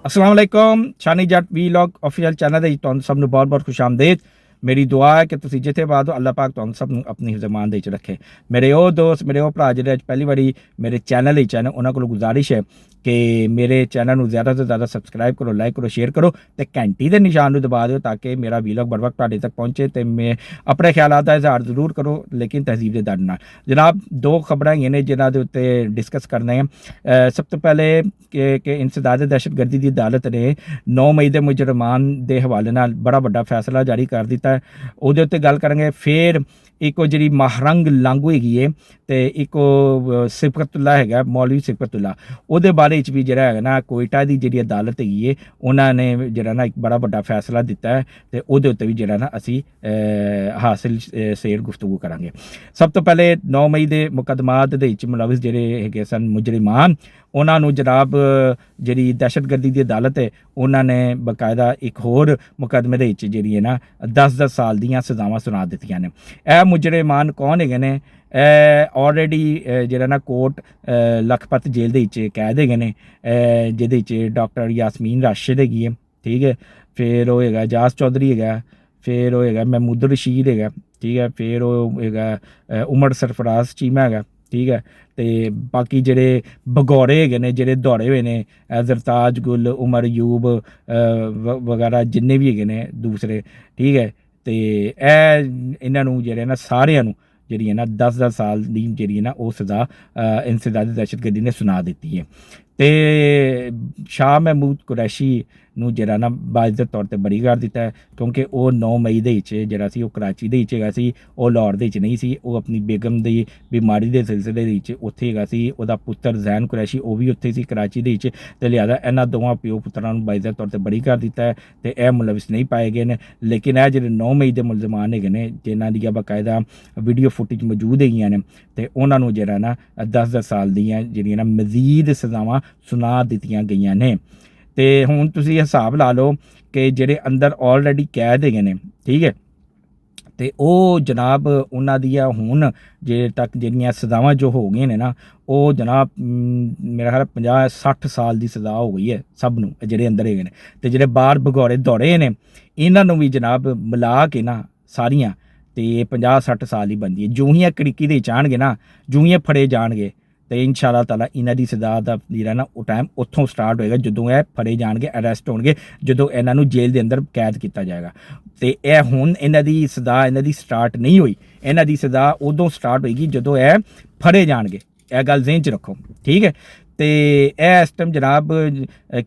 अस्सलाम वालेकुम शानी जट vlog official channel है तुहानू सब नूं बहुत बहुत खुश आमदेद। मेरी दुआ है कि तुसीं जिथे बात हो अल्लाह पाक तुहानू सब नूं अपनी हिफ्ज़-ए-मान दे च रखे। मेरे वो दोस्त मेरे वो भरा जिहड़े अज पहली बारी मेरे चैनल विच हैन उन्हां कोलों गुजारिश है कि मेरे चैनल नूं ज़्यादा तो ज़्यादा सबसक्राइब करो, लाइक करो, शेयर करो ते घंटी दे निशान नूं दबा दिओ ताकि मेरा वीलॉग बर वक्त तुहाडे तक पहुंचे ते मैं अपने ख्यालात दा इज़हार जरूर करो लेकिन तहजीब दे दर नाल। जनाब दो खबरां हैगियां ने जिन्हां दे उत्ते डिस्कस करने हैं। सब तो पहले कि इंसदाद दहशतगर्दी की अदालत ने 9 मई के मुजरमान के हवाले नाल बड़ा वड्डा फैसला जारी कर दिता है। उहदे उत्ते गल करांगे। फिर एक जी महरंग लांगू हैगी है तो एक सिफकतुल्ला है मौलवी सिफकतुल्ला उहदे बारे भी जिहड़ा है ना कोयटा की जी अदालत हैगी है उन्होंने जिहड़ा ना एक बड़ा वड्डा फैसला दिता है तो उहदे उत्ते भी जिहड़ा ना असी हासिल शेयर गुफ्तगू करांगे। सब तो पहले 9 मई के मुकदमात दे विच मुलविस जिहड़े हैगे सन मुजरिमान उन्होंने जनाब जी दहशतगर्दी की अदालत है उन्होंने बकायदा एक होर मुकदमे के जी है ना 10-10 साल दियाँ सजावां सुना दित्तियां ने। यह मुजरिमान कौन है ने ऑलरेडी जिहड़ा ना कोट लखपत जेल के कैद है जिहदे डॉक्टर यासमीन राशिद हैगी है, ठीक है। फिर वो है एजाज चौधरी है, फिर वो है महमूद रशीद है, ठीक है। फिर वो है उमर सरफराज चीमा है, ठीक है। तो बाकी जेडे भगौरे है ने जेडे दौड़े हुए ने जरताज गुल उमर यूब वगैरह जिन्ने भी है ने दूसरे, ठीक है। तो इन्हों जेडे ना सारिਆਂ ਨੂੰ ਜਿਹੜੀ ਹੈ ਨਾ 10-10 साल ਦੀ ਜਿਹੜੀ ਹੈ ਨਾ ਉਹ ਸਜ਼ਾ ਇੰਸਦਾਦ ਦਹਿਸ਼ਤਗਰਦੀ ਨੇ ਸੁਣਾ ਦਿੱਤੀ ਹੈ। तो शाह महमूद कुरैशी ਨੂੰ ਜਿਹੜਾ ਨਾ ਬਾਇਜ਼ਤ ਤੌਰ ਤੇ ਬਰੀ ਕਰ ਦਿੱਤਾ ਹੈ ਕਿਉਂਕਿ ਉਹ 9 ਮਈ ਦੇ ਵਿੱਚ ਜਿਹੜਾ ਸੀ ਉਹ ਕਰਾਚੀ ਦੇ ਵਿੱਚ ਹੈਗਾ ਸੀ, ਉਹ ਲਾਹੌਰ ਦੇ ਵਿੱਚ ਨਹੀਂ ਸੀ। ਉਹ ਆਪਣੀ ਬੇਗਮ ਦੀ ਬਿਮਾਰੀ ਦੇ ਸਿਲਸਿਲੇ ਦੇ ਵਿੱਚ ਉੱਥੇ ਹੈਗਾ ਸੀ। ਉਹਦਾ ਪੁੱਤਰ ਜ਼ੈਨ ਕੁਰੈਸ਼ੀ ਉਹ ਵੀ ਉੱਥੇ ਸੀ ਕਰਾਚੀ ਦੇ ਵਿੱਚ ਤੇ ਲਿਹਾਜ਼ਾ ਇਹਨਾਂ ਦੋਵਾਂ ਪਿਓ ਪੁੱਤਰਾਂ ਨੂੰ ਬਾਇਜ਼ਤ ਤੌਰ ਤੇ ਬਰੀ ਕਰ ਦਿੱਤਾ ਹੈ ਤੇ ਇਹ ਮੁਲਵਿਸ ਨਹੀਂ ਪਾਏ ਗਏ ਨੇ। ਲੇਕਿਨ ਇਹ ਜਿਹੜੇ 9 ਮਈ ਦੇ ਮੁਲਜ਼ਮਾਨ ਹੈਗੇ ਨੇ ਜਿਨ੍ਹਾਂ ਦੀਆਂ ਬਾਕਾਇਦਾ ਵੀਡੀਓ ਫੁਟੇਜ ਮੌਜੂਦ ਹੈਗੀਆਂ ਨੇ ਤੇ ਉਹਨਾਂ ਨੂੰ ਜਿਹੜਾ ਨਾ 10-10 ਸਾਲ ਦੀਆਂ ਜਿਹੜੀਆਂ ਨਾ ਮਜ਼ੀਦ ਸਜ਼ਾਵਾਂ ਸੁਣਾ ਦਿੱਤੀਆਂ ਗਈਆਂ ਨੇ। तो हुण तुसीं हिसाब ला लो कि जेडे अंदर ऑलरेडी कैद है ने, ठीक है। तो वो जनाब उन्हां दियां हुण जे तक जिहड़ियां सज़ावां जो हो गई ने ना वो जनाब मेरा ख्याल 50-60 साल की सज़ा हो गई है सब नूं जिहड़े अंदर है ने। तो जिहड़े बाहर भगौरे दौड़े ने इन्हां नूं भी जनाब मिला के ना सारियां तो 50-60 साल ही बनती है। जूं ही कड़िकी दे चाहणगे ना जूं ही फड़े जाणगे तो इंशाअल्लाह ताला इन्हां दी सज़ा दा जेहड़ा ना वो टाइम उत्थों स्टार्ट होएगा जदों ये फड़े जाणगे अरैसट होणगे जदों इन्हां नूं जेल दे अंदर कैद किया जाएगा। तो यह हुण इन्हां दी सज़ा इन्हां दी स्टार्ट नहीं हुई, इन्हां दी सज़ा उदों स्टार्ट होएगी जदों यह फड़े जाणगे। यह गल ज़हन च रखो, ठीक है। तो यह इस टाइम जनाब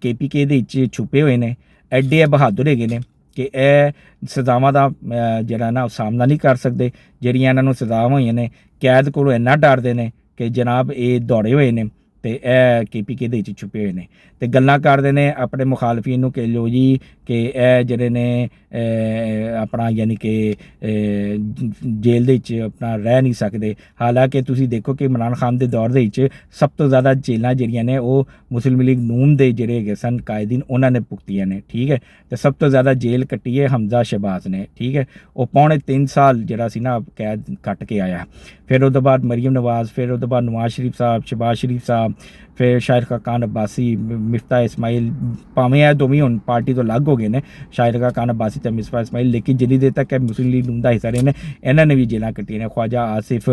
KPK दे विच छुपे हुए ने एडे बहादुर हैगे ने कि यह सज़ावां दा जिहड़ा ना सामना नहीं कर सकते। जिहड़ियां इन्हां नूं सज़ावां होईयां ने कैद कोलों इन्ना डरदे ने कि जनाब ये दौड़े हुए ने तो यह KPK दे विच छुपे हुए ने तो गल्लां करदे ने अपने मुखालफिन नूं कि लो जी कि यह जिहड़े ने अपना यानी कि जेल दे विच अपना रह नहीं सकते। हालांकि तुसीं देखो कि इमरान खान के दौर दे विच सब तो ज़्यादा जेलां जिहड़ियां ने वो मुस्लिम लीग नून के जिहड़े हैगे सन कायदीन उन्होंने भुगतियां ने, ठीक है। तो सब तो ज़्यादा जेल कट्टी है हमजा शहबाज ने, ठीक है। वो 3.25 साल जिहड़ा सी ना कैद कट के आया। फिर उस बाद मरीम नवाज़, फिर उस बाद नवाज शरीफ साहब, शहबाज शरीफ साहब, फिर शाहिद खान अब्बासी, मिफ्ता इस्माइल, भावें यह दोवें हुण पार्टी तो अलग हो गए ने शाहिद खान अब्बासी तो मिफ्ता इस्माइल, लेकिन जिन्नी देर तक मुस्लिम लीग नून का हिस्सा रहे ने इन्होंने भी जेलां कट्टियां ने। ख्वाजा आसिफ,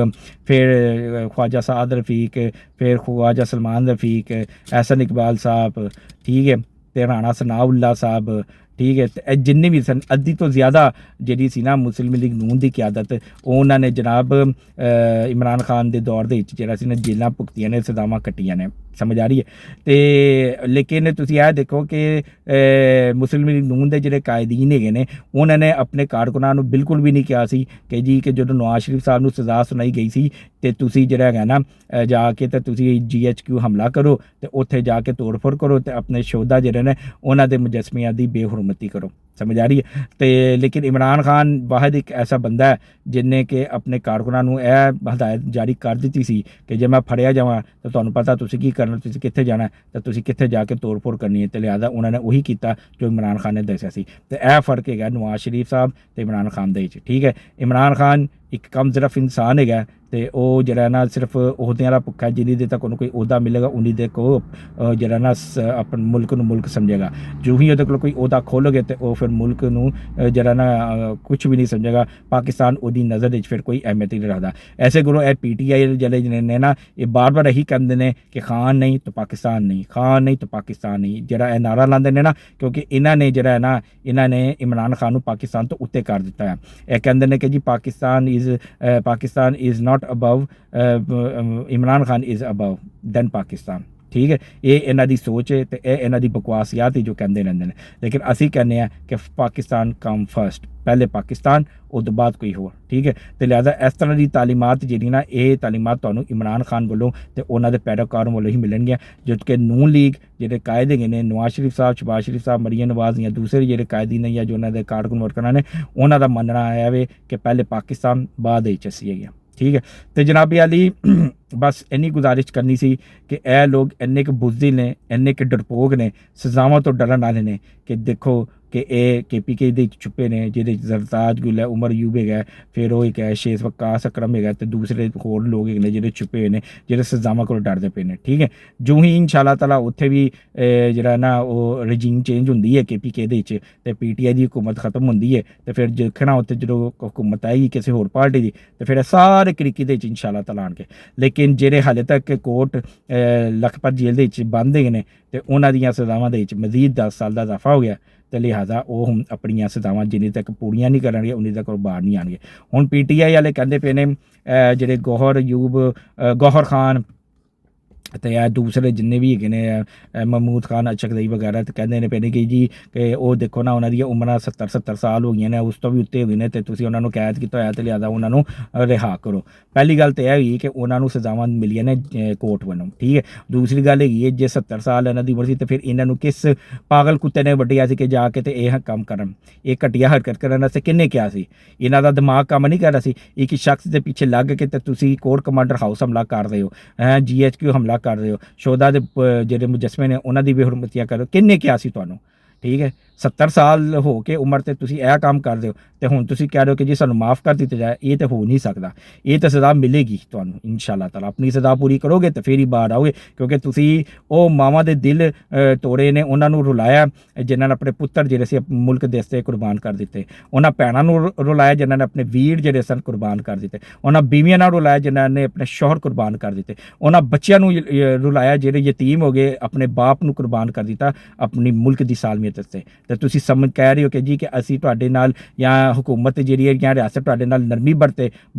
फिर ख्वाजा साद रफीक, फिर ख्वाजा सलमान रफीक, एहसन इकबाल साहब, ठीक है। तो राणा सनाउल्ला साहब, ठीक है। तो जिन्ने भी सन अद्धी तो ज़्यादा जी सी ना मुस्लिम लीग नून की क्यादत उन्होंने जनाब इमरान खान के दौर के जरा सी ना जेलां भुगतियां ने सज़ावां कट्टियां ने, समझ आ रही है। तो लेकिन तुसीं यह देखो कि मुस्लिम लीग नून के जोड़े कायदीन है ने उन्होंने अपने कारकुनां नूं बिल्कुल भी नहीं कहा सी कि जी कि जो नवाज शरीफ साहब नूं सज़ा सुनाई गई सी तो तुसीं जिहड़ा है ना जाके तो तुसीं GHQ हमला करो तो उत्थे जाके तोड़ फोड़ करो तो अपने शोधा जिहड़े ने उन्हां दे मुजस्समियां दी बेहुरमती करो, समझ आ रही है। तो लेकिन इमरान खान वाहिद एक ऐसा बंदा है जिन्हें कि अपने कारकुनां नूं यह हदायत जारी कर दी सी कि जे मैं फड़िया जावां तो तुहानूं पता तुसीं की करना, तुसीं कित्थे जाना तो तुसीं कित्थे जाके तोड़ फोड़ करनी है। तो लिहाजा उन्होंने उही किया जो इमरान खान ने दस्सिया सी। तो यह फर्क है नवाज शरीफ साहब तो इमरान खान दे विच, ठीक है। इमरान खान ਇੱਕ ਕਮ ਸਿਰਫ ਇਨਸਾਨ ਹੈਗਾ ਤੇ ਉਹ ਜਿਹੜਾ ਨਾ ਸਿਰਫ ਅਹੁਦਿਆਂ ਦਾ ਭੁੱਖਾ, ਜਿੰਨੀ ਦੇਰ ਤੱਕ ਉਹਨੂੰ ਕੋਈ ਅਹੁਦਾ ਮਿਲੇਗਾ ਉਨੀ ਦੇਰ ਕੋ ਜਿਹੜਾ ਨਾ ਆਪਣੇ ਮੁਲਕ ਨੂੰ ਮੁਲਕ ਸਮਝੇਗਾ। ਜੋ ਹੀ ਉਹਦੇ ਕੋਲ ਕੋਈ ਅਹੁਦਾ ਖੋਲੋਗੇ ਤੇ ਉਹ ਫਿਰ ਮੁਲਕ ਨੂੰ ਜਿਹੜਾ ਨਾ ਕੁਛ ਵੀ ਨਹੀਂ ਸਮਝੇਗਾ। ਪਾਕਿਸਤਾਨ ਉਹਦੀ ਨਜ਼ਰ ਵਿੱਚ ਫਿਰ ਕੋਈ ਅਹਿਮੀਅਤ ਨਹੀਂ ਰੱਖਦਾ। ਐਸੇ ਗੁਰੂ ਇਹ PTI ਜਿਹੜੇ ਨੇ ਨਾ ਇਹ ਬਾਰ-ਬਾਰ ਇਹੀ ਕਹਿੰਦੇ ਨੇ ਕਿ ਖਾਨ ਨਹੀਂ ਤਾਂ ਪਾਕਿਸਤਾਨ ਨਹੀਂ, ਖਾਨ ਨਹੀਂ ਤਾਂ ਪਾਕਿਸਤਾਨ ਨਹੀਂ, ਜਿਹੜਾ ਇਹ ਨਾਰਾ ਲਾਉਂਦੇ ਨੇ ਨਾ, ਕਿਉਂਕਿ ਇਹਨਾਂ ਨੇ ਜਿਹੜਾ ਹੈ ਨਾ ਇਹਨਾਂ ਨੇ ਇਮਰਾਨ ਖਾਨ ਨੂੰ ਪਾਕਿਸਤਾਨ ਤੋਂ ਉੱਤੇ ਕਰ ਦਿੱਤਾ ਹੈ। ਇਹ ਕਹਿੰਦੇ ਨੇ ਕਿ ਜੀ Pakistan is not above, Imran Khan is above than Pakistan. ਠੀਕ ਹੈ, ਇਹ ਇਹਨਾਂ ਦੀ ਸੋਚ ਹੈ ਤੇ ਇਹ ਇਹਨਾਂ ਦੀ ਬਕਵਾਸੀਅਤ ਹੀ ਜੋ ਕਹਿੰਦੇ ਰਹਿੰਦੇ ਨੇ। ਲੇਕਿਨ ਅਸੀਂ ਕਹਿੰਦੇ ਹਾਂ ਕਿ ਪਾਕਿਸਤਾਨ ਕਮ ਫਸਟ, ਪਹਿਲੇ ਪਾਕਿਸਤਾਨ ਉਹ ਤੋਂ ਬਾਅਦ ਕੋਈ ਹੋਰ। ਠੀਕ ਹੈ, ਤੇ ਲਿਹਾਜ਼ਾ ਇਸ ਤਰ੍ਹਾਂ ਦੀ ਤਾਲੀਮਾਤ ਜਿਹੜੀ ਨਾ ਇਹ ਤਾਲੀਮਾਤ ਤੁਹਾਨੂੰ ਇਮਰਾਨ ਖਾਨ ਵੱਲੋਂ ਤੇ ਉਹਨਾਂ ਦੇ ਪੈਰੋਕਾਰਾਂ ਵੱਲੋਂ ਹੀ ਮਿਲਣਗੀਆਂ। ਜਦ ਕਿ ਨੂਨ ਲੀਗ ਜਿਹੜੇ ਕਾਇਦ ਹੈਗੇ ਨੇ, ਨਵਾਜ਼ ਸ਼ਰੀਫ ਸਾਹਿਬ, ਸ਼ਬਾਜ਼ ਸ਼ਰੀਫ ਸਾਹਿਬ, ਮਰੀਮ ਨਵਾਜ਼ ਜਾਂ ਦੂਸਰੇ ਜਿਹੜੇ ਕਾਇਦੀਨ ਨੇ ਜਾਂ ਜੋ ਉਹਨਾਂ ਦੇ ਕਾਰਕੁਨ ਵਰਕਰਾਂ ਨੇ, ਉਹਨਾਂ ਦਾ ਮੰਨਣਾ ਆਇਆ ਵੇ ਕਿ ਪਹਿਲੇ ਪਾਕਿਸਤਾਨ ਬਾਅਦ ਵਿੱਚ ਅਸੀਂ ਹੈਗੇ। ਠੀਕ ਹੈ, ਤੇ ਜਨਾਬੀ ਆਲੀ ਬਸ ਇੰਨੀ ਗੁਜ਼ਾਰਿਸ਼ ਕਰਨੀ ਸੀ ਕਿ ਇਹ ਲੋਕ ਇੰਨੇ ਕੁ ਬੁਜ਼ਦਿਲ ਨੇ, ਇੰਨੇ ਕੁ ਡਰਪੋਕ ਨੇ, ਸਜ਼ਾਵਾਂ ਤੋਂ ਡਰਨ ਵਾਲੇ ਨੇ ਕਿ ਦੇਖੋ ਕਿ ਇਹ KPK ਦੇ ਛੁਪੇ ਨੇ, ਜਿਹਦੇ ਜ਼ਰਤਾਜ ਗੁਲ ਹੈ, ਉਮਰ ਯੂਬ ਹੈਗਾ, ਫਿਰ ਉਹ ਇੱਕ ਹੈ ਸ਼ੇਖ ਵਕਾਸ ਅਕਰਮ ਹੈਗਾ ਤੇ ਦੂਸਰੇ ਹੋਰ ਲੋਕ ਹੈਗੇ ਨੇ ਜਿਹੜੇ ਛੁਪੇ ਹੋਏ ਨੇ, ਜਿਹੜੇ ਸਜ਼ਾਵਾਂ ਕੋਲ ਡਰਦੇ ਪਏ ਨੇ। ਠੀਕ ਹੈ, ਜੋ ਹੀ ਇਨਸ਼ਾਅੱਲਾ ਤਾਲਾ ਉੱਥੇ ਵੀ ਜਿਹੜਾ ਨਾ ਉਹ ਰਜੀਮ ਚੇਂਜ ਹੁੰਦੀ ਹੈ KPK ਦੇ ਵਿੱਚ ਤੇ PTI ਦੀ ਹੁਕੂਮਤ ਖਤਮ ਹੁੰਦੀ ਹੈ ਤੇ ਫਿਰ ਦੇਖਣਾ ਉੱਥੇ ਜਦੋਂ ਹੁਕੂਮਤ ਆਏਗੀ ਕਿਸੇ ਹੋਰ ਪਾਰਟੀ ਦੀ ਤੇ ਫਿਰ ਸਾਰੇ ਕਰੀਕੀ ਦੇ ਵਿੱਚ ਇਨਸ਼ਾਅੱਲਾ ਤਾਲਾ ਆਣਗੇ। ਲੇਕਿਨ ਜਿਹੜੇ ਹਾਲੇ ਤੱਕ ਕੋਰਟ ਲਖਪਤ ਜੇਲ੍ਹ ਦੇ ਵਿੱਚ ਬੰਦ ਹੈਗੇ ਨੇ ਤੇ ਉਹਨਾਂ ਦੀਆਂ ਸਜ਼ਾਵਾਂ ਦੇ ਵਿੱਚ ਮਜ਼ੀਦ 10 ਸਾਲ ਦਾ ਇਜ਼ਾਫਾ ਹੋ ਗਿਆ ਤੇ ਲਿਹਾਜ਼ਾ ਉਹ ਹੁਣ ਆਪਣੀਆਂ ਸਜ਼ਾਵਾਂ ਜਿੰਨੀ ਤੱਕ ਪੂਰੀਆਂ ਨਹੀਂ ਕਰਨਗੇ ਉਨੀ ਤੱਕ ਉਹ ਬਾਹਰ ਨਹੀਂ ਆਉਣਗੇ। ਹੁਣ PTI ਵਾਲੇ ਕਹਿੰਦੇ ਪਏ ਨੇ ਜਿਹੜੇ ਗੌਹਰ ਖਾਨ ਤੇ ਇਹ ਦੂਸਰੇ ਜਿੰਨੇ ਵੀ ਹੈਗੇ ਨੇ ਮਹਿਮੂਦ ਖਾਨ ਅਚਕਦਈ ਵਗੈਰਾ ਤੇ ਕਹਿੰਦੇ ਨੇ ਪਏ ਨੇ ਕਿ ਜੀ ਕਿ ਉਹ ਦੇਖੋ ਨਾ ਉਹਨਾਂ ਦੀਆਂ ਉਮਰਾਂ 70 ਸਾਲ ਹੋ ਗਈਆਂ ਨੇ, ਉਸ ਤੋਂ ਵੀ ਉੱਤੇ ਹੋ ਗਏ ਨੇ ਤੇ ਤੁਸੀਂ ਉਹਨਾਂ ਨੂੰ ਕੈਦ ਕੀਤਾ ਹੋਇਆ ਤੇ ਲਿਆਦਾ ਉਹਨਾਂ ਨੂੰ ਰਿਹਾ ਕਰੋ। ਪਹਿਲੀ ਗੱਲ ਤਾਂ ਇਹ ਹੋਈ ਕਿ ਉਹਨਾਂ ਨੂੰ ਸਜ਼ਾਵਾਂ ਮਿਲੀਆਂ ਨੇ ਕੋਰਟ ਵੱਲੋਂ। ਠੀਕ ਹੈ, ਦੂਸਰੀ ਗੱਲ ਹੈਗੀ ਹੈ ਜੇ 70 ਸਾਲ ਇਹਨਾਂ ਦੀ ਉਮਰ ਸੀ ਤੇ ਫਿਰ ਇਹਨਾਂ ਨੂੰ ਕਿਸ ਪਾਗਲ ਕੁੱਤੇ ਨੇ ਵੱਢਿਆ ਸੀ ਕਿ ਜਾ ਕੇ ਤੇ ਇਹ ਕੰਮ ਕਰਨ, ਇਹ ਘਟੀਆ ਹਰਕਤ ਕਰਨ ਵਾਸਤੇ ਕਿੰਨੇ ਕਿਹਾ ਸੀ? ਇਹਨਾਂ ਦਾ ਦਿਮਾਗ ਕੰਮ ਨਹੀਂ ਕਰ ਰਿਹਾ ਸੀ? ਇੱਕ ਸ਼ਖਸ ਦੇ ਪਿੱਛੇ ਲੱਗ ਕੇ ਤੇ ਤੁਸੀਂ ਕੋਰ ਕਮਾਂਡਰ ਹਾਊਸ ਹਮਲਾ ਕਰ ਰਹੇ ਹੋ, GHQ ਹਮਲਾ ਕਰ ਰਹੇ ਹੋ, ਸ਼ੋਦਾ ਦੇ ਜਿਹੜੇ ਮੁਜਸਮੇ ਨੇ ਉਹਨਾਂ ਦੀ ਵੀ ਹੁਰਮਤੀਆਂ ਕਰੋ, ਕਿੰਨੇ ਕਿਹਾ ਸੀ ਤੁਹਾਨੂੰ? ਠੀਕ ਹੈ, 70 ਸਾਲ ਹੋ ਕੇ ਉਮਰ ਤੇ ਤੁਸੀਂ ਇਹ ਕੰਮ ਕਰਦੇ ਹੋ ਤੇ ਹੁਣ ਤੁਸੀਂ ਕਹਿ ਰਹੇ ਹੋ ਕਿ ਜੀ ਸਾਨੂੰ ਮਾਫ ਕਰ ਦਿੱਤਾ ਜਾਏ। ਇਹ ਤਾਂ ਹੋ ਨਹੀਂ ਸਕਦਾ, ਇਹ ਤਾਂ ਸਜ਼ਾ ਮਿਲੇਗੀ ਤੁਹਾਨੂੰ ਇਨਸ਼ਾਅੱਲਾ ਤਾਲਾ। ਆਪਣੀ ਸਜ਼ਾ ਪੂਰੀ ਕਰੋਗੇ ਤੇ ਫਿਰ ਹੀ ਬਾਹਰ ਆਓਗੇ, ਕਿਉਂਕਿ ਤੁਸੀਂ ਉਹ ਮਾਵਾਂ ਦੇ ਦਿਲ ਤੋੜੇ ਨੇ, ਉਹਨਾਂ ਨੂੰ ਰੁਲਾਇਆ ਜਿਨ੍ਹਾਂ ਨੇ ਆਪਣੇ ਪੁੱਤਰ ਜਿਹੜੇ ਸੀ ਮੁਲਕ ਦੇ ਵਾਸਤੇ ਕੁਰਬਾਨ ਕਰ ਦਿੱਤੇ, ਉਹਨਾਂ ਭੈਣਾਂ ਨੂੰ ਰੁਲਾਇਆ ਜਿਨ੍ਹਾਂ ਨੇ ਆਪਣੇ ਵੀਰ ਜਿਹੜੇ ਸਨ ਕੁਰਬਾਨ ਕਰ ਦਿੱਤੇ, ਉਹਨਾਂ ਬੀਵੀਆਂ ਨਾਲ ਰੁਲਾਇਆ ਜਿਨ੍ਹਾਂ ਨੇ ਆਪਣੇ ਸ਼ੌਹਰ ਕੁਰਬਾਨ ਕਰ ਦਿੱਤੇ, ਉਹਨਾਂ ਬੱਚਿਆਂ ਨੂੰ ਰੁਲਾਇਆ ਜਿਹੜੇ ਯਤੀਮ ਹੋ ਗਏ, ਆਪਣੇ ਬਾਪ ਨੂੰ ਕੁਰਬਾਨ ਕਰ ਦਿੱਤਾ ਆਪਣੀ ਮੁਲਕ ਦੀ ਸਾਲਮੀਅਤ ਵਾਸਤੇ। ਤੇ ਤੁਸੀਂ ਸਮਝ ਕਹਿ ਰਹੇ ਹੋ ਕਿ ਜੀ ਕਿ ਅਸੀਂ ਤੁਹਾਡੇ ਨਾਲ ਜਾਂ ਹੁਕੂਮਤ ਜਿਹੜੀ ਹੈ ਜਾਂ ਰਿਆਸਤ ਤੁਹਾਡੇ ਨਾਲ ਨਰਮੀ ਵਰਤੇ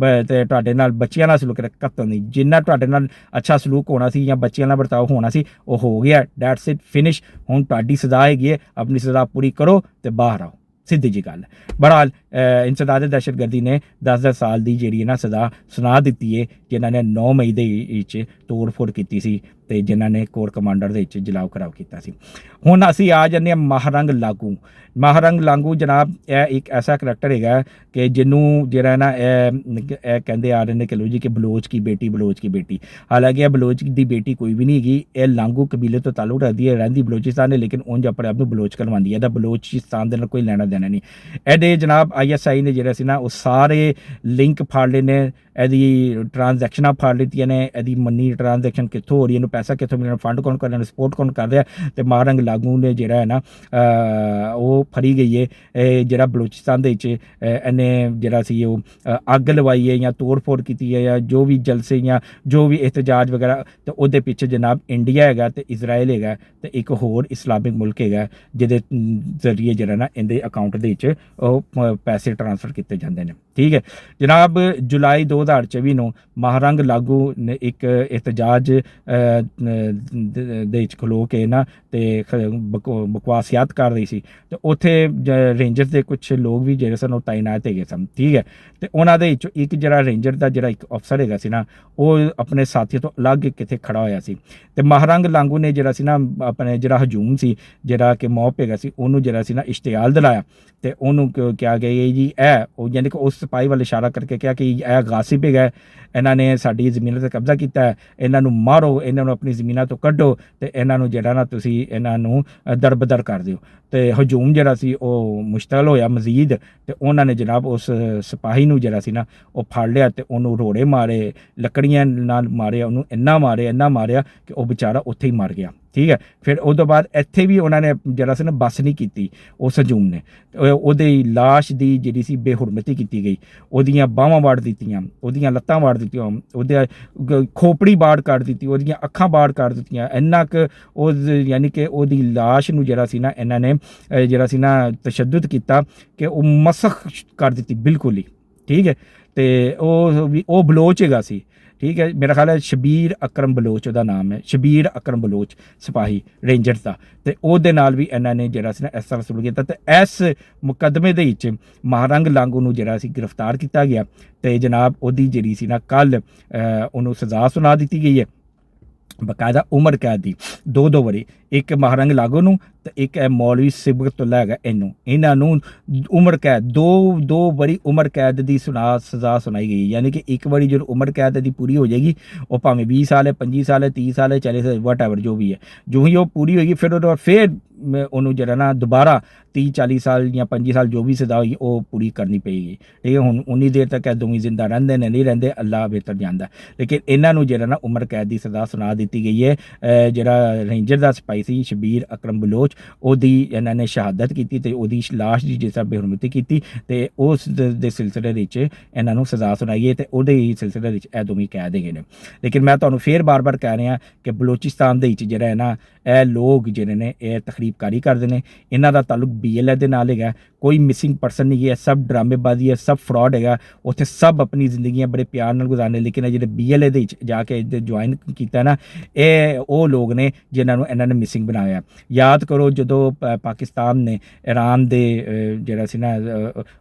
ਤੇ ਤੁਹਾਡੇ ਨਾਲ ਬੱਚਿਆਂ ਨਾਲ ਸਲੂਕ ਕਤਲ ਨਹੀਂ। ਜਿੰਨਾ ਤੁਹਾਡੇ ਨਾਲ ਅੱਛਾ ਸਲੂਕ ਹੋਣਾ ਸੀ ਜਾਂ ਬੱਚਿਆਂ ਨਾਲ ਵਰਤਾਓ ਹੋਣਾ ਸੀ ਉਹ ਹੋ ਗਿਆ, ਡੈਟਸ ਇਟ, ਫਿਨਿਸ਼। ਹੁਣ ਤੁਹਾਡੀ ਸਜ਼ਾ ਹੈਗੀ ਹੈ, ਆਪਣੀ ਸਜ਼ਾ ਪੂਰੀ ਕਰੋ ਤੇ ਬਾਹਰ ਆਓ, ਸਿੱਧੀ ਜੀ ਗੱਲ। ਬਹਰਹਾਲ ਇੰਸਦਾਦ ਦਹਿਸ਼ਤਗਰਦੀ ਨੇ 10 ਸਾਲ ਦੀ ਜਿਹੜੀ ਹੈ ਨਾ ਸਜ਼ਾ ਸੁਣਾ ਦਿੱਤੀ ਹੈ, ਜਿਨ੍ਹਾਂ ਨੇ 9 ਮਈ ਦੇ ਵਿੱਚ ਤੋੜ ਫੋੜ ਕੀਤੀ ਸੀ ਤੇ ਜਿਨ੍ਹਾਂ ਨੇ ਕੋਰ ਕਮਾਂਡਰ ਦੇ ਵਿੱਚ ਜਲਾਓ ਖਰਾਬ ਕੀਤਾ ਸੀ। ਹੁਣ ਅਸੀਂ ਆ ਜਾਂਦੇ ਹਾਂ ਮਹਾਰੰਗ ਲਾਗੂ। ਮਹਾਰੰਗ ਲਾਗੂ ਜਨਾਬ ਇਹ ਇੱਕ ਐਸਾ ਕਰੈਕਟਰ ਹੈਗਾ ਕਿ ਜਿਹਨੂੰ ਜਿਹੜਾ ਨਾ ਇਹ ਕਹਿੰਦੇ ਆ ਰਹੇ ਨੇ ਕਿ ਲੋ ਜੀ ਕਿ ਬਲੋਚ ਕੀ ਬੇਟੀ। ਹਾਲਾਂਕਿ ਇਹ ਬਲੋਚ ਦੀ ਬੇਟੀ ਕੋਈ ਵੀ ਨਹੀਂ ਹੈਗੀ, ਇਹ ਲਾਂਗੂ ਕਬੀਲੇ ਤੋਂ ਤਾਲੁਕ ਰੱਖਦੀ ਹੈ, ਰਹਿੰਦੀ ਬਲੋਚਿਸਤਾਨ ਹੈ, ਲੇਕਿਨ ਉਂਝ ਆਪਣੇ ਆਪ ਨੂੰ ਬਲੋਚ ਕਰਵਾਉਂਦੀ ਹੈ। ਇਹਦਾ ਬਲੋਚਿਸਤਾਨ ਦੇ ਨਾਲ ਕੋਈ ਲੈਣਾ ਦੇਣਾ ਨਹੀਂ। ਇਹਦੇ ਜਨਾਬ ISI ਨੇ ਜਿਹੜਾ ਸੀ ਨਾ ਉਹ ਸਾਰੇ ਲਿੰਕ ਫਾੜ ਲਏ ਨੇ, ਇਹਦੀ ਟ੍ਰਾਂਜੈਕਸ਼ਨਾਂ ਫਾੜ ਲਿੱਤੀਆਂ ਨੇ, ਇਹਦੀ ਮਨੀ ਟ੍ਰਾਂਜੈਕਸ਼ਨ ਕਿੱਥੋਂ ਹੋ ਰਹੀ, ਇਹਨੂੰ ਪੈਸਾ ਕਿੱਥੋਂ ਮਿਲਣਾ, ਫੰਡ ਕੌਣ ਕਰ ਰਿਹਾ, ਸਪੋਰਟ ਕੌਣ ਕਰ ਰਿਹਾ। ਤੇ ਮਹਾਰੰਗ ਲਾਗੂ ਨੇ ਜਿਹੜਾ ਹੈ ਨਾ ਉਹ ਫੜੀ ਗਈ ਹੈ। ਜਿਹੜਾ ਬਲੋਚਿਸਤਾਨ ਦੇ ਵਿੱਚ ਇਹਨੇ ਜਿਹੜਾ ਸੀ ਉਹ ਅੱਗ ਲਵਾਈ ਹੈ ਜਾਂ ਤੋੜ ਫੋੜ ਕੀਤੀ ਹੈ ਜਾਂ ਜੋ ਵੀ ਜਲਸੇ ਜਾਂ ਜੋ ਵੀ ਇਹਤਜਾਜ ਵਗੈਰਾ, ਤੇ ਉਹਦੇ ਪਿੱਛੇ ਜਨਾਬ ਇੰਡੀਆ ਹੈਗਾ ਤੇ ਇਜ਼ਰਾਈਲ ਹੈਗਾ ਤੇ ਇੱਕ ਹੋਰ ਇਸਲਾਮਿਕ ਮੁਲਕ ਹੈਗਾ ਜਿਹਦੇ ਜ਼ਰੀਏ ਜਿਹੜਾ ਨਾ ਇਹਦੇ ਅਕਾਊਂਟ ਦੇ ਵਿੱਚ ਉਹ ਪੈਸੇ ਟ੍ਰਾਂਸਫਰ ਕੀਤੇ ਜਾਂਦੇ ਨੇ। ਠੀਕ ਹੈ ਜਨਾਬ, ਜੁਲਾਈ 2024 ਨੂੰ ਮਹਾਰੰਗ ਲਾਗੂ ਨੇ ਇੱਕ ਇਹਤਜਾਜ ਦੇ ਵਿੱਚ ਖਲੋ ਕੇ ਨਾ ਤੇ ਬਕਵਾਸਿਆਤ ਕਰ ਰਹੀ ਸੀ ਤੇ ਉੱਥੇ ਰੇਂਜਰਸ ਦੇ ਕੁਝ ਲੋਕ ਵੀ ਜਿਹੜੇ ਸਨ ਉਹ ਤਾਇਨਾਤ ਹੈਗੇ ਸਨ। ਠੀਕ ਹੈ, ਤੇ ਉਹਨਾਂ ਦੇ ਵਿੱਚੋਂ ਇੱਕ ਜਿਹੜਾ ਰੇਂਜਰ ਦਾ ਜਿਹੜਾ ਇੱਕ ਅਫਸਰ ਹੈਗਾ ਸੀ ਨਾ ਉਹ ਆਪਣੇ ਸਾਥੀਆਂ ਤੋਂ ਅਲੱਗ ਕਿਤੇ ਖੜਾ ਹੋਇਆ ਸੀ ਤੇ ਮਹਾਰੰਗ ਲਾਗੂ ਨੇ ਜਿਹੜਾ ਸੀ ਨਾ ਆਪਣੇ ਜਿਹੜਾ ਹਜੂਮ ਸੀ, ਜਿਹੜਾ ਕਿ ਮੌਪ ਹੈਗਾ ਸੀ, ਉਹਨੂੰ ਜਿਹੜਾ ਸੀ ਨਾ ਇਸ਼ਤਿਆਲ ਦਿਲਾਇਆ ਤੇ ਉਹਨੂੰ ਕਿਹਾ ਗਿਆ ਜੀ ਇਹ ਉਹ ਯਾਨੀ ਕਿ ਉਸ ਸਿਪਾਹੀ ਵੱਲ ਇਸ਼ਾਰਾ ਕਰਕੇ ਕਿਹਾ ਕਿ ਇਹ ਗਾਸਿਬ ਹੈਗਾ, ਇਹਨਾਂ ਨੇ ਸਾਡੀ ਜ਼ਮੀਨਾਂ 'ਤੇ ਕਬਜ਼ਾ ਕੀਤਾ ਹੈ, ਇਹਨਾਂ ਨੂੰ ਮਾਰੋ, ਇਹਨਾਂ ਨੂੰ ਆਪਣੀ ਜ਼ਮੀਨਾਂ ਤੋਂ ਕੱਢੋ ਤੇ ਇਹਨਾਂ ਨੂੰ ਜਿਹੜਾ ਨਾ ਤੁਸੀਂ ਤੁਸੀਂ ਇਹਨਾਂ ਨੂੰ ਦਰਬਦਰ ਕਰ ਦਿਓ। ਤੇ ਹਜੂਮ ਜਿਹੜਾ ਸੀ ਉਹ ਮੁਸ਼ਤਲ ਹੋਇਆ ਮਜ਼ੀਦ, ਤੇ ਉਹਨਾਂ ਨੇ ਜਨਾਬ ਉਸ ਸਿਪਾਹੀ ਨੂੰ ਜਿਹੜਾ ਸੀ ਨਾ ਉਹ ਫੜ ਲਿਆ ਤੇ ਉਹਨੂੰ ਰੋੜੇ ਮਾਰੇ, ਲੱਕੜੀਆਂ ਨਾਲ ਮਾਰਿਆ, ਉਹਨੂੰ ਇੰਨਾ ਮਾਰਿਆ ਕਿ ਉਹ ਵਿਚਾਰਾ ਉੱਥੇ ਹੀ ਮਰ ਗਿਆ। ਠੀਕ ਹੈ, ਫਿਰ ਉਹ ਤੋਂ ਬਾਅਦ ਇੱਥੇ ਵੀ ਉਹਨਾਂ ਨੇ ਜਿਹੜਾ ਸੀ ਨਾ ਬੱਸ ਨਹੀਂ ਕੀਤੀ ਉਸ ਹਜੂਮ ਨੇ, ਉਹਦੀ ਲਾਸ਼ ਦੀ ਜਿਹੜੀ ਸੀ ਬੇਹੁਰਮਤੀ ਕੀਤੀ ਗਈ, ਉਹਦੀਆਂ ਬਾਹਾਂ ਵਾੜ ਦਿੱਤੀਆਂ, ਉਹਦੀਆਂ ਲੱਤਾਂ ਵਾੜ ਦਿੱਤੀਆਂ, ਉਹਦੇ ਖੋਪੜੀ ਬਾੜ ਕੱਢ ਦਿੱਤੀ, ਉਹਦੀਆਂ ਅੱਖਾਂ ਬਾੜ ਕੱਢ ਦਿੱਤੀਆਂ, ਇੰਨਾ ਕੁ ਉਹ ਯਾਨੀ ਕਿ ਉਹਦੀ ਲਾਸ਼ ਨੂੰ ਜਿਹੜਾ ਸੀ ਨਾ ਇਹਨਾਂ ਨੇ ਜਿਹੜਾ ਸੀ ਨਾ ਤਸ਼ੱਦਦ ਕੀਤਾ ਕਿ ਉਹ ਮਸਖ ਕਰ ਦਿੱਤੀ ਬਿਲਕੁਲ ਹੀ। ਠੀਕ ਹੈ, ਤੇ ਉਹ ਬਲੋਚ ਹੈਗਾ ਸੀ। ਠੀਕ ਹੈ, ਮੇਰਾ ਖਿਆਲ ਹੈ ਸ਼ਬੀਰ ਅਕਰਮ ਬਲੋਚ ਉਹਦਾ ਨਾਮ ਹੈ, ਸ਼ਬੀਰ ਅਕਰਮ ਬਲੋਚ ਸਿਪਾਹੀ ਰੇਂਜਰ ਦਾ, ਤੇ ਉਹਦੇ ਨਾਲ ਵੀ ਇਹਨਾਂ ਨੇ ਜਿਹੜਾ ਸੀ ਨਾ ਇਸ ਤਰ੍ਹਾਂ ਸਲੂਕ ਕੀਤਾ। ਤੇ ਇਸ ਮੁਕੱਦਮੇ ਦੇ ਵਿੱਚ ਮਹਾਰੰਗ ਲਾਂਗੂ ਨੂੰ ਜਿਹੜਾ ਸੀ ਗ੍ਰਿਫਤਾਰ ਕੀਤਾ ਗਿਆ, ਤੇ ਜਨਾਬ ਉਹਦੀ ਜਿਹੜੀ ਸੀ ਨਾ ਕੱਲ੍ਹ ਉਹਨੂੰ ਸਜ਼ਾ ਸੁਣਾ ਦਿੱਤੀ ਗਈ ਹੈ, ਬਕਾਇਦਾ ਉਮਰ ਕੈਦ ਦੀ 2 ਵਾਰੀ, ਇੱਕ ਮਹਾਰੰਗ ਲਾਗੋ ਨੂੰ ਤੇ ਇੱਕ ਮੌਲਵੀ ਸਿਬਗਤੁੱਲਾ ਹੈਗਾ ਇਹਨਾਂ ਨੂੰ ਉਮਰ ਕੈਦ ਦੋ ਵਾਰੀ ਉਮਰ ਕੈਦ ਦੀ ਸਜ਼ਾ ਸੁਣਾਈ ਗਈ। ਯਾਨੀ ਕਿ ਇੱਕ ਵਾਰੀ ਜਦੋਂ ਉਮਰ ਕੈਦ ਦੀ ਪੂਰੀ ਹੋ ਜਾਏਗੀ, ਉਹ ਭਾਵੇਂ 20 ਸਾਲ ਹੈ, 25 ਸਾਲ ਹੈ, 30 ਸਾਲ ਹੈ, 40 ਸਾਲ, ਵਟਐਵਰ ਜੋ ਵੀ ਹੈ, ਜੋ ਹੀ ਉਹ ਪੂਰੀ ਹੋਏਗੀ ਫਿਰ ਉਹਦੇ ਬਾਅਦ ਫਿਰ ਉਹਨੂੰ ਜਿਹੜਾ ਨਾ ਦੁਬਾਰਾ 30-40 ਸਾਲ ਜਾਂ 25 ਸਾਲ ਜੋ ਵੀ ਸਜ਼ਾ ਹੋਈ ਉਹ ਪੂਰੀ ਕਰਨੀ ਪਏਗੀ। ਠੀਕ ਹੈ, ਹੁਣ ਉਨੀ ਦੇਰ ਤੱਕ ਇਹ ਦੋਵੇਂ ਜ਼ਿੰਦਾ ਰਹਿੰਦੇ ਨੇ ਨਹੀਂ ਰਹਿੰਦੇ ਅੱਲਾ ਬਿਹਤਰ ਜਾਣਦਾ, ਲੇਕਿਨ ਇਹਨਾਂ ਨੂੰ ਜਿਹੜਾ ਨਾ ਉਮਰ ਕੈਦ ਦੀ ਸਜ਼ਾ ਸੁਣਾ ਦਿੱਤੀ ਗਈ ਹੈ। ਜਿਹੜਾ ਰੇਂਜਰ ਦਾ ਸਿਪਾਹੀ ਸੀ ਸ਼ਬੀਰ ਅਕਰਮ ਬਲੋਚ, ਉਹਦੀ ਇਹਨਾਂ ਨੇ ਸ਼ਹਾਦਤ ਕੀਤੀ ਤੇ ਉਹਦੀ ਲਾਸ਼ ਦੀ ਜਿਸ ਤਰ੍ਹਾਂ ਬੇਹੁਰਮਤੀ ਕੀਤੀ, ਤੇ ਉਸ ਦੇ ਸਿਲਸਿਲੇ ਵਿੱਚ ਇਹਨਾਂ ਨੂੰ ਸਜ਼ਾ ਸੁਣਾਈ ਹੈ, ਤੇ ਉਹਦੇ ਹੀ ਸਿਲਸਿਲੇ ਵਿੱਚ ਇਹ ਦੋਵੇਂ ਕੈਦ ਹੈਗੇ ਨੇ। ਲੇਕਿਨ ਮੈਂ ਤੁਹਾਨੂੰ ਫਿਰ ਬਾਰ-ਬਾਰ ਕਹਿ ਰਿਹਾ ਕਿ ਬਲੋਚਿਸਤਾਨ ਦੇ ਵਿੱਚ ਜਿਹੜਾ ਹੈ ਨਾ ਇਹ ਲੋਕ ਜਿਹੜੇ ਨੇ ਇਹ ਤਖਰੀਬਕਾਰੀ ਕਰਦੇ ਨੇ, ਇਹਨਾਂ ਦਾ ਤਾਲੁਕ BLA ਦੇ ਨਾਲ ਹੈਗਾ, ਕੋਈ ਮਿਸਿੰਗ ਪਰਸਨ ਨਹੀਂ ਹੈ, ਸਭ ਡਰਾਮੇਬਾਜ਼ੀ ਹੈ, ਸਭ ਫਰਾਡ ਹੈਗਾ। ਉੱਥੇ ਸਭ ਆਪਣੀ ਜ਼ਿੰਦਗੀਆਂ ਬੜੇ ਪਿਆਰ ਨਾਲ ਗੁਜ਼ਾਰਨੇ, ਲੇਕਿਨ ਜਿਹੜੇ BLA ਦੇ ਵਿੱਚ ਜਾ ਕੇ ਜੁਆਇਨ ਕੀਤਾ ਨਾ, ਇਹ ਉਹ ਲੋਕ ਨੇ ਜਿਨ੍ਹਾਂ ਨੂੰ ਇਹਨਾਂ ਨੇ ਮਿਸਿੰਗ ਬਣਾਇਆ। ਯਾਦ ਕਰੋ ਜਦੋਂ ਪਾਕਿਸਤਾਨ ਨੇ ਈਰਾਨ ਦੇ ਜਿਹੜਾ ਸੀ ਨਾ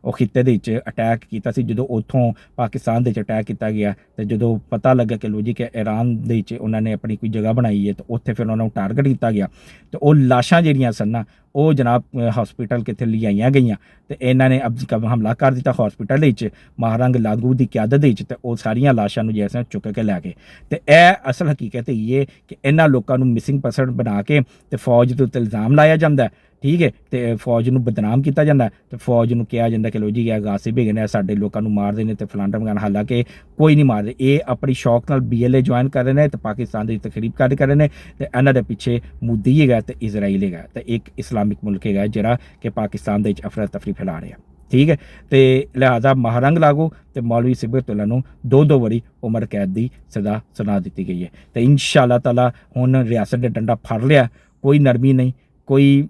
ਉਹ ਖਿੱਤੇ ਦੇ ਵਿੱਚ ਅਟੈਕ ਕੀਤਾ ਸੀ, ਜਦੋਂ ਉੱਥੋਂ ਪਾਕਿਸਤਾਨ ਦੇ ਵਿੱਚ ਅਟੈਕ ਕੀਤਾ ਗਿਆ, ਤੇ ਜਦੋਂ ਪਤਾ ਲੱਗਾ ਕਿ ਲੋ ਜੀ ਕਿ ਈਰਾਨ ਦੇ ਵਿੱਚ ਉਹਨਾਂ ਨੇ ਆਪਣੀ ਕੋਈ ਜਗ੍ਹਾ ਬਣਾਈ ਹੈ, ਤੇ ਉੱਥੇ ਫਿਰ ਉਹਨਾਂ ਨੂੰ ਟਾਰਗੇਟ ਕੀਤਾ ਗਿਆ, ਤੇ ਉਹ ਲਾਸ਼ਾਂ ਜਿਹੜੀਆਂ ਸਨ ਨਾ ਉਹ ਜਨਾਬ ਹਸਪੀਟਲ ਕਿੱਥੇ ਲਿਆਈਆਂ ਗਈਆਂ, ਤੇ ਇਹਨਾਂ ਨੇ ਹਮਲਾ ਕਰ ਦਿੱਤਾ ਹਸਪੀਟਲ ਵਿੱਚ ਮਹਾਰੰਗ ਲਾਂਗੂ ਦੀ ਕਿਆਦਤ ਦੇ ਵਿੱਚ, ਤੇ ਉਹ ਸਾਰੀਆਂ ਲਾਸ਼ਾਂ ਨੂੰ ਜੈਸੇ ਚੁੱਕ ਕੇ ਲੈ ਗਏ। ਤੇ ਇਹ ਅਸਲ ਹਕੀਕਤ ਇਹ ਹੈ ਕਿ ਇਹਨਾਂ ਲੋਕਾਂ ਨੂੰ ਮਿਸਿੰਗ ਪਰਸਨ ਬਣਾ ਕੇ ਤੇ ਫੌਜ ਦੇ ਉੱਤੇ ਇਲਜ਼ਾਮ ਲਾਇਆ ਜਾਂਦਾ। ਠੀਕ ਹੈ, ਤੇ ਫੌਜ ਨੂੰ ਬਦਨਾਮ ਕੀਤਾ ਜਾਂਦਾ, ਤੇ ਫੌਜ ਨੂੰ ਕਿਹਾ ਜਾਂਦਾ ਕਿ ਲੋ ਜੀ ਇਹ ਗਾਸਿਬ ਹੈਗੇ ਨੇ, ਸਾਡੇ ਲੋਕਾਂ ਨੂੰ ਮਾਰਦੇ ਨੇ ਤੇ ਫਲਾਂਡਾ ਮਗਾਨ, ਹਾਲਾਂਕਿ ਕੋਈ ਨਹੀਂ ਮਾਰਦੇ। ਇਹ ਆਪਣੀ ਸ਼ੌਕ ਨਾਲ BLA ਜੁਆਇਨ ਕਰ ਰਹੇ ਨੇ ਤੇ ਪਾਕਿਸਤਾਨ ਦੀ ਤਖਰੀਬਕਾਰੀ ਕਰ ਰਹੇ ਨੇ, ਤੇ ਇਹਨਾਂ ਦੇ ਪਿੱਛੇ ਮੋਦੀ ਹੈਗਾ ਤੇ ਇਜ਼ਰਾਈਲ ਹੈਗਾ, ਤੇ ਇੱਕ ਇਸਲਾਮਿਕ ਮੁਲਕ ਹੈਗਾ ਜਿਹੜਾ ਕਿ ਪਾਕਿਸਤਾਨ ਦੇ ਵਿੱਚ ਅਫਰਾ ਤਫਰੀ ਫੈਲਾ ਰਿਹਾ। ਠੀਕ ਹੈ, ਤੇ ਲਿਹਾਜ਼ਾ ਮਹਾਰੰਗ ਲਾਗੂ ਤੇ ਮੌਲਵੀ ਸਿਬਗਤੁੱਲਾ ਨੂੰ 2 ਵਾਰੀ ਉਮਰ ਕੈਦ ਦੀ ਸਜ਼ਾ ਸੁਣਾ ਦਿੱਤੀ ਗਈ ਹੈ। ਤੇ ਇੰਸ਼ਾ ਅੱਲਾਹ ਤਾਲਾ ਹੁਣ ਰਿਆਸਤ ਦੇ ਡੰਡਾ ਫੜ ਲਿਆ, ਕੋਈ ਨਰਮੀ ਨਹੀਂ, ਕੋਈ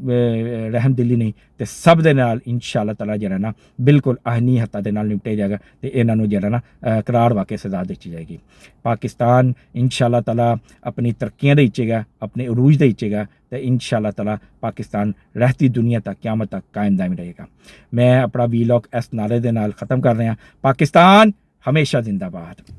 ਰਹਿਮਦਿਲੀ ਨਹੀਂ, ਤੇ ਸਭ ਦੇ ਨਾਲ ਇੰਸ਼ਾ ਅੱਲਾਹ ਤਾਲਾ ਜਿਹੜਾ ਨਾ ਬਿਲਕੁਲ ਆਹਨੀ ਹੱਥਾਂ ਦੇ ਨਾਲ ਨਿਪਟਿਆ ਜਾਏਗਾ, ਤੇ ਇਹਨਾਂ ਨੂੰ ਜਿਹੜਾ ਨਾ ਕਰਾਰ ਵਾਕੇ ਸਜ਼ਾ ਦਿੱਤੀ ਜਾਏਗੀ। ਪਾਕਿਸਤਾਨ ਇੰਸ਼ਾ ਅੱਲਾਹ ਤਾਲਾ ਆਪਣੀ ਤਰੱਕੀਆਂ ਦੇ ਵਿੱਚ ਹੈਗਾ, ਆਪਣੇ ਅਰੂਜ ਦੇ ਵਿੱਚ ਹੈਗਾ, ਤੇ ਇੰਸ਼ਾ ਅੱਲਾਹ ਤਾਲਾ ਪਾਕਿਸਤਾਨ ਰਹਿਤੀ ਦੁਨੀਆ ਤੱਕ ਕਿਆਮਤ ਤੱਕ ਕਾਇਮ ਦਾਇਮ ਰਹੇਗਾ। ਮੈਂ ਆਪਣਾ ਵੀਲੌਗ ਇਸ ਨਾਰੇ ਦੇ ਨਾਲ ख़त्म कर रहा, पाकिस्तान हमेशा जिंदाबाद।